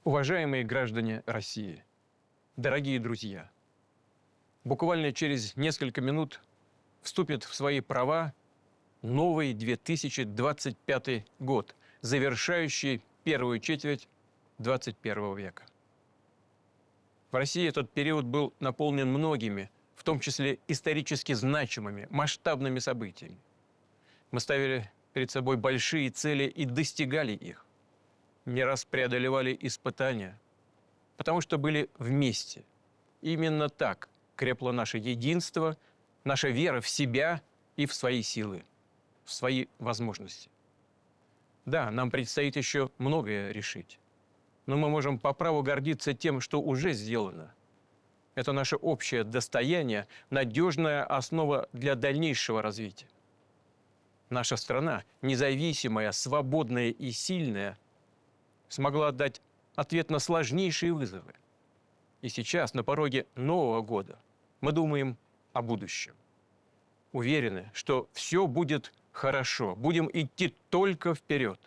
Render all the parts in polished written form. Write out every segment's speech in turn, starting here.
Уважаемые граждане России, дорогие друзья, буквально через несколько минут вступит в свои права новый 2025 год, завершающий первую четверть 21 века. В России этот период был наполнен многими, в том числе исторически значимыми, масштабными событиями. Мы ставили перед собой большие цели и достигали их. Не раз преодолевали испытания, потому что были вместе. Именно так крепло наше единство, наша вера в себя и в свои силы, в свои возможности. Да, нам предстоит еще многое решить, но мы можем по праву гордиться тем, что уже сделано. Это наше общее достояние, надежная основа для дальнейшего развития. Наша страна, независимая, свободная и сильная, смогла дать ответ на сложнейшие вызовы. И сейчас, на пороге Нового года, мы думаем о будущем. Уверены, что все будет хорошо, будем идти только вперед.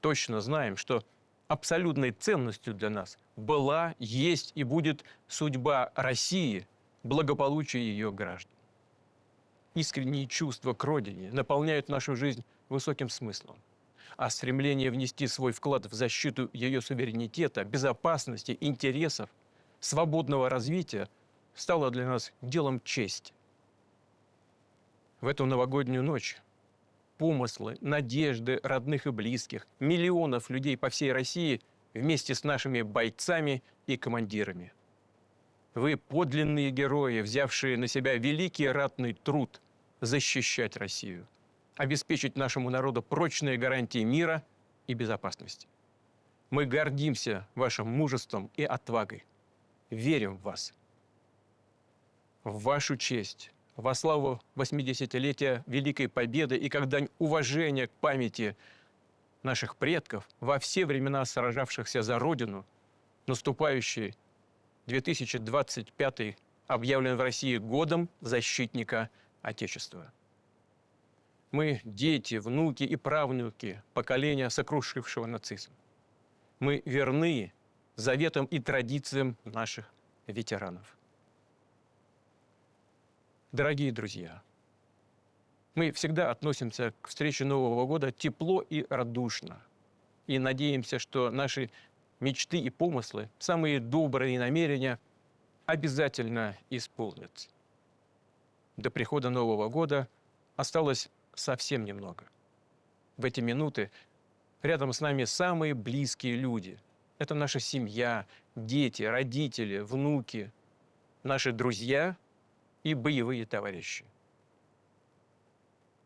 Точно знаем, что абсолютной ценностью для нас была, есть и будет судьба России, благополучие ее граждан. Искренние чувства к родине наполняют нашу жизнь высоким смыслом. А стремление внести свой вклад в защиту ее суверенитета, безопасности, интересов, свободного развития стало для нас делом чести. В эту новогоднюю ночь помыслы, надежды родных и близких, миллионов людей по всей России вместе с нашими бойцами и командирами. Вы подлинные герои, взявшие на себя великий ратный труд защищать Россию, обеспечить нашему народу прочные гарантии мира и безопасности. Мы гордимся вашим мужеством и отвагой. Верим в вас. В вашу честь, во славу 80-летия Великой Победы и как дань уважения к памяти наших предков, во все времена сражавшихся за Родину, наступающий 2025 объявлен в России годом защитника Отечества. Мы – дети, внуки и правнуки поколения, сокрушившего нацизм. Мы верны заветам и традициям наших ветеранов. Дорогие друзья, мы всегда относимся к встрече Нового года тепло и радушно. И надеемся, что наши мечты и помыслы, самые добрые намерения обязательно исполнятся. До прихода Нового года осталось совсем немного. В эти минуты рядом с нами самые близкие люди. Это наша семья, дети, родители, внуки, наши друзья и боевые товарищи.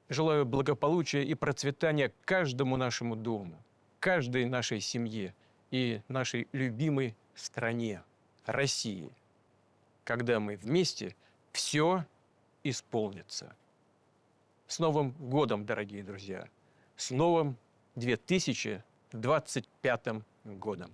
Желаю благополучия и процветания каждому нашему дому, каждой нашей семье и нашей любимой стране, России. Когда мы вместе, все исполнится. С Новым годом, дорогие друзья! С новым 2025 годом!